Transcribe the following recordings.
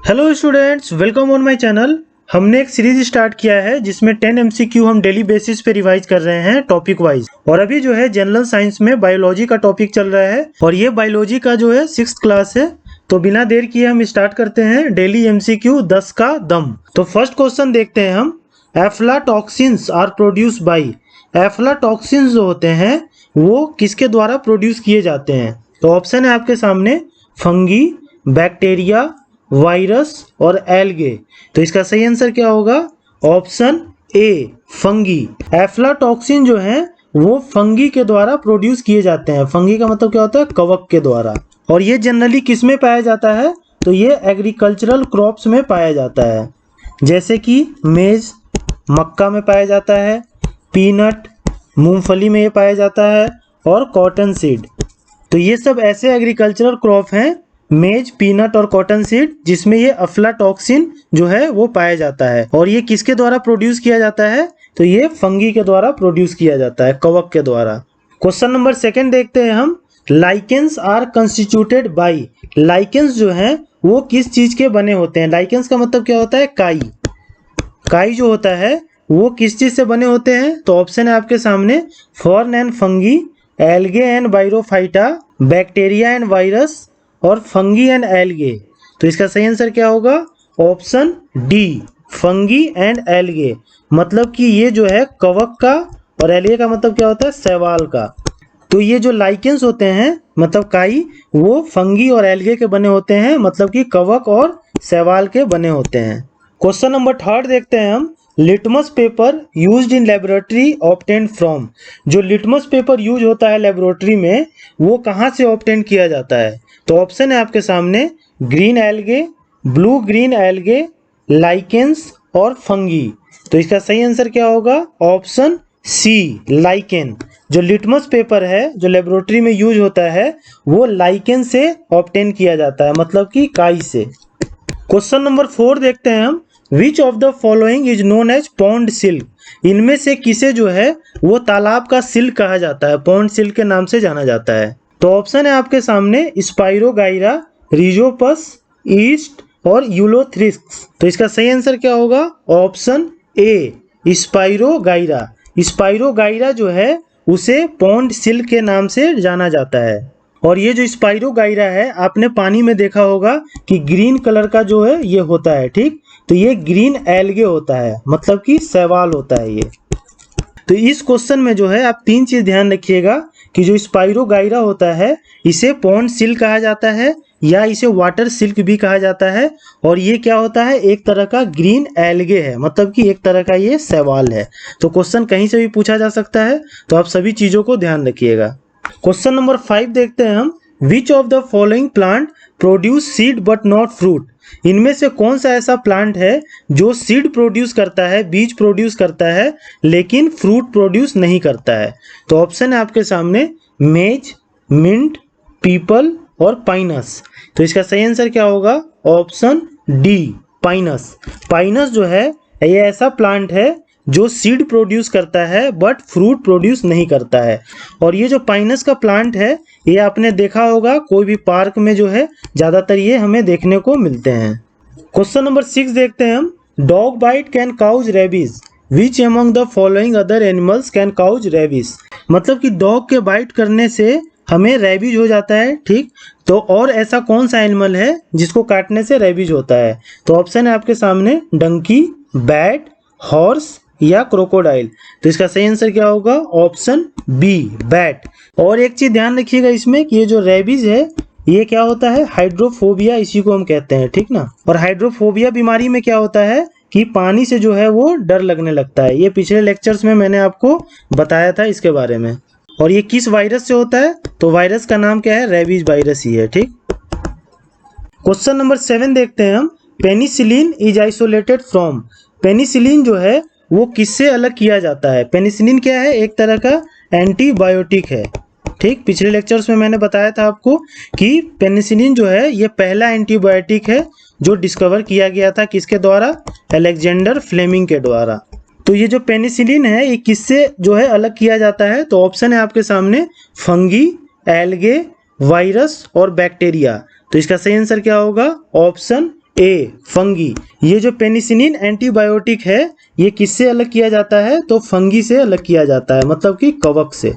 Hello students, welcome on my channel. हमने एक series start किया है जिसमें 10 एमसीक्यू हम डेली बेसिस पे रिवाइज कर रहे हैं टॉपिक वाइज। और अभी जो है जनरल साइंस में बायोलॉजी का टॉपिक चल रहा है और ये बायोलॉजी का जो है 6th क्लास है। तो बिना देर किए हम स्टार्ट करते हैं डेली एमसीक्यू 10 का दम। तो फर्स्ट क्वेश्चन देखते हैं हम। Aflatoxins are produce by. Aflatoxins जो होते हैं वो किसके द्वारा प्रोड्यूस किए जाते हैं? तो ऑप्शन है आपके सामने, फंगी, बैक्टीरिया, वायरस और एल्गे। तो इसका सही आंसर क्या होगा? Option A, fungi. एफ्लाटॉक्सिन जो है वो फंगी के द्वारा प्रोड्यूस किए जाते हैं। फंगी का मतलब क्या होता है? कवक के द्वारा। और ये जनरली किस में पाया जाता है? तो ये एग्रीकल्चरल क्रॉप्स में पाया जाता है, जैसे कि मेज, मक्का में पाया जाता है, पीनट, मूंगफली में ये पाया जाता है, और कॉटन सीड। तो ये सब ऐसे एग्रीकल्चरल क्रॉप हैं, मेज, पीनट और कॉटन सीड, जिसमें ये अफ्लाटॉक्सिन जो है वो पाया जाता है। और ये किसके द्वारा प्रोड्यूस किया जाता है? तो ये फंगी के द्वारा प्रोड्यूस किया जाता है, कवक के द्वारा। क्वेश्चन नंबर 2 देखते हैं हम। Lichens are constituted by. Lichens जो है वो किस चीज के बने होते हैं? लाइकेंस का मतलब क्या होता है? काई। काई जो होता है वो किस चीज से बने होते हैं? तो ऑप्शन है आपके सामने, fern and fungi, algae and bryophyta, bacteria and virus और फंगी एंड एल्गे। तो इसका सही आंसर क्या होगा? Option D, fungi and algae. मतलब कि ये जो है कवक का, और एल्गे का मतलब क्या होता है? शैवाल का। तो ये जो लाइकेंस होते हैं मतलब काई, वो फंगी और एल्गे के बने होते हैं, मतलब कि कवक और शैवाल के बने होते हैं। क्वेश्चन नंबर 3 देखते हैं हम। Litmus paper used in laboratory obtained from. जो लिटमस पेपर यूज होता है लेबोरेटरी में, वो कहाँ से ऑब्टेन किया जाता है? तो ऑप्शन है आपके सामने, green algae, blue green algae, lichens और फंगी। तो इसका सही आंसर क्या होगा? Option C, lichen. जो लिटमस पेपर है जो लेबोरेटरी में यूज होता है वो लाइकेन से ऑब्टेन किया जाता है, मतलब कि काई से। क्वेश्चन नंबर 4 देखते हैं हम। Which of the following is known as pond silk. इनमें से किसे जो है वो तालाब का सिल्क कहा जाता है, पॉन्ड सिल्क के नाम से जाना जाता है? तो ऑप्शन है आपके सामने, स्पाइरोगाइरा, रिजोपस, ईस्ट और यूलोथ्रिक्स। तो इसका सही आंसर क्या होगा? Option A, spirogyra. स्पाइरोगाइरा जो है उसे पॉन्ड सिल्क के नाम से जाना जाता है। और ये जो स्पाइरोगाइरा है आपने पानी में देखा होगा कि ग्रीन कलर का जो है ये होता है, ठीक? तो ये ग्रीन एल्गे होता है, मतलब कि शैवाल होता है ये। तो इस क्वेश्चन में जो है आप 3 चीज ध्यान रखिएगा कि जो स्पाइरोगाइरा होता है इसे पॉन्ड सिल्क कहा जाता है या इसे वाटर सिल्क भी कहा जाता है। और ये क्या होता है? एक तरह का ग्रीन एल्गे है, मतलब कि एक तरह का ये शैवाल है। तो क्वेश्चन कहीं से भी पूछा जा सकता है, तो आप सभी चीजों को ध्यान रखिएगा। क्वेश्चन नंबर 5 देखते हैं हम। Which of the following plant produce seed but not fruit. इनमें से कौन सा ऐसा प्लांट है जो सीड प्रोड्यूस करता है, बीज प्रोड्यूस करता है, लेकिन फ्रूट प्रोड्यूस नहीं करता है? तो ऑप्शन है आपके सामने, मेज, मिंट, पीपल और पाइनस। तो इसका सही आंसर क्या होगा? Option D, Pinus. पाइनस जो है ये ऐसा प्लांट है जो सीड प्रोड्यूस करता है बट फ्रूट प्रोड्यूस नहीं करता है। और ये जो पाइनस का प्लांट है ये आपने देखा होगा कोई भी पार्क में जो है ज्यादातर ये हमें देखने को मिलते हैं। क्वेश्चन नंबर 6 देखते हैं हम। Dog bite can cause rabies. Which among the following other animals can cause rabies. मतलब कि डॉग के बाइट करने से हमें रेबीज हो जाता है, ठीक? तो और ऐसा कौन सा एनिमल है जिसको काटने से रेबीज होता है? तो ऑप्शन है आपके सामने, डंकी, बैट, हॉर्स या क्रोकोडाइल। तो इसका सही आंसर क्या होगा? Option B, bat. और एक चीज ध्यान रखिएगा इसमें कि ये जो रेबीज है ये क्या होता है? हाइड्रोफोबिया, इसी को हम कहते हैं, ठीक ना? और हाइड्रोफोबिया बीमारी में क्या होता है कि पानी से जो है वो डर लगने लगता है। ये पिछले लेक्चर्स में मैंने आपको बताया था इसके बारे में। और ये किस वायरस से होता है? तो वायरस का नाम क्या है? रेबीज वायरस ही है, ठीक? क्वेश्चन नंबर 7 देखते हैं हम। Penicillin is isolated from. Penicillin जो है वो किससे अलग किया जाता है? पेनिसिलिन क्या है? एक तरह का एंटीबायोटिक है, ठीक? पिछले लेक्चर्स में मैंने बताया था आपको कि पेनिसिलिन जो है ये पहला एंटीबायोटिक है जो डिस्कवर किया गया था, किसके द्वारा? अलेक्जेंडर फ्लेमिंग के द्वारा। तो ये जो पेनिसिलिन है ये किससे जो है अलग किया जाता है? तो ऑप्शन है आपके सामने, फंगी, एल्गे, वायरस और बैक्टीरिया। तो इसका सही आंसर क्या होगा? Option A fungi. ये जो पेनिसिलिन एंटीबायोटिक है ये किससे अलग किया जाता है? तो फंगी से अलग किया जाता है, मतलब कि कवक से।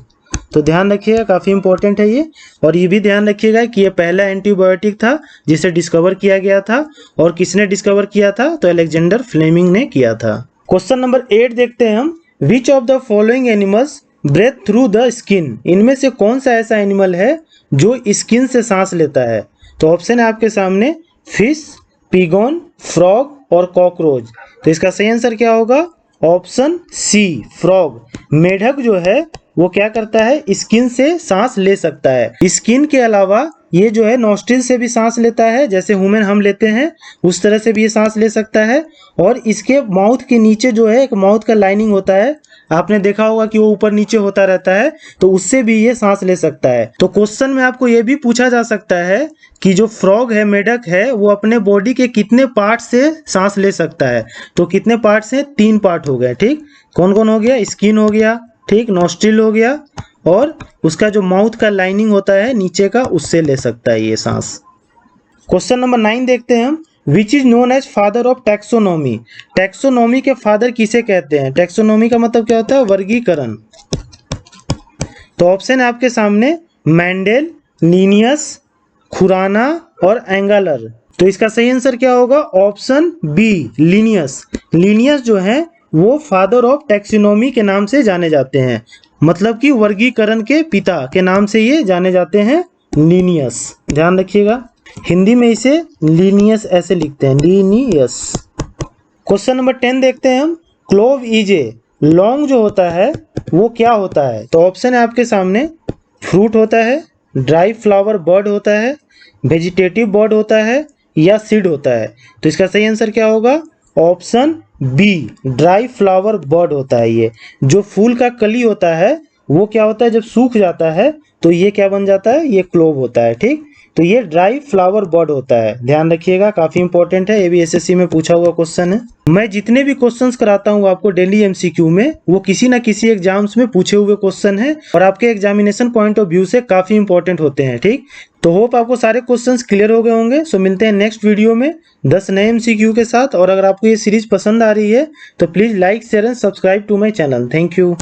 तो ध्यान रखिएगा, काफ़ी इंपॉर्टेंट है ये। और ये भी ध्यान रखिएगा कि ये पहला एंटीबायोटिक था जिसे डिस्कवर किया गया था। और किसने डिस्कवर किया था? तो अलेक्जेंडर फ्लेमिंग ने किया था। क्वेश्चन नंबर 8 देखते हैं हम। Which of the following animals breathe through the skin? इनमें से कौन सा ऐसा एनिमल है जो स्किन से सांस लेता है? तो ऑप्शन है आपके सामने फिश, पिगॉन, फ्रॉग और कॉकरोच। तो इसका सही आंसर क्या होगा? Option C frog. मेढक जो है वो क्या करता है? स्किन से सांस ले सकता है। स्किन के अलावा ये जो है नॉस्ट्रिल से भी सांस लेता है, जैसे ह्यूमन हम लेते हैं उस तरह से भी ये सांस ले सकता है। और इसके माउथ के नीचे जो है एक माउथ का लाइनिंग होता है, आपने देखा होगा कि वो ऊपर नीचे होता रहता है, तो उससे भी ये सांस ले सकता है। तो क्वेश्चन में आपको ये भी पूछा जा सकता है कि जो फ्रॉग है, मेढक है, वो अपने बॉडी के कितने पार्ट से सांस ले सकता है? तो कितने पार्ट से? 3 पार्ट हो गए, ठीक। कौन कौन हो गया? स्किन हो गया, ठीक, नॉस्ट्रिल हो गया, और उसका जो माउथ का लाइनिंग होता है नीचे का, उससे ले सकता है ये सांस। क्वेश्चन नंबर 9 देखते हैं हम। Which is known as father of taxonomy? Taxonomy के फादर किसे कहते हैं? टैक्सोनॉमी का मतलब क्या होता है? वर्गीकरण। तो ऑप्शन है आपके सामने मेंडेल, लिनियस, खुराना और एंगलर। तो इसका सही आंसर क्या होगा? Option B Linnaeus. लिनियस जो है वो फादर ऑफ टैक्सोनॉमी के नाम से जाने जाते हैं, मतलब कि वर्गीकरण के पिता के नाम से ये जाने जाते हैं, लिनियस। ध्यान रखिएगा, हिंदी में इसे लीनियस ऐसे लिखते हैं, लीनियस। क्वेश्चन नंबर 10 देखते हैं हम। क्लोव इज ए, लौंग जो होता है वो क्या होता है? तो ऑप्शन है आपके सामने फ्रूट होता है, ड्राई फ्लावर बर्ड होता है, वेजिटेटिव बर्ड होता है या सीड होता है? तो इसका सही आंसर क्या होगा? Option B dry flower bird होता है। ये जो फूल का कली होता है वो क्या होता है? जब सूख जाता है तो ये क्या बन जाता है? ये क्लोव होता है, ठीक। तो ये ड्राई फ्लावर बर्ड होता है, ध्यान रखिएगा, काफी इंपॉर्टेंट है, ये भी एसएससी में पूछा हुआ क्वेश्चन है। मैं जितने भी क्वेश्चंस कराता हूँ आपको डेली एमसीक्यू में, वो किसी ना किसी एग्जाम्स में पूछे हुए क्वेश्चन है और आपके एग्जामिनेशन पॉइंट ऑफ व्यू से काफी इंपॉर्टेंट होते हैं, ठीक। तो होप आपको सारे क्वेश्चंस क्लियर हो गए होंगे। सो मिलते हैं नेक्स्ट वीडियो में 10 नए एमसीक्यू के साथ। और अगर आपको ये सीरीज पसंद आ रही है तो please like, share and subscribe to my channel. Thank you.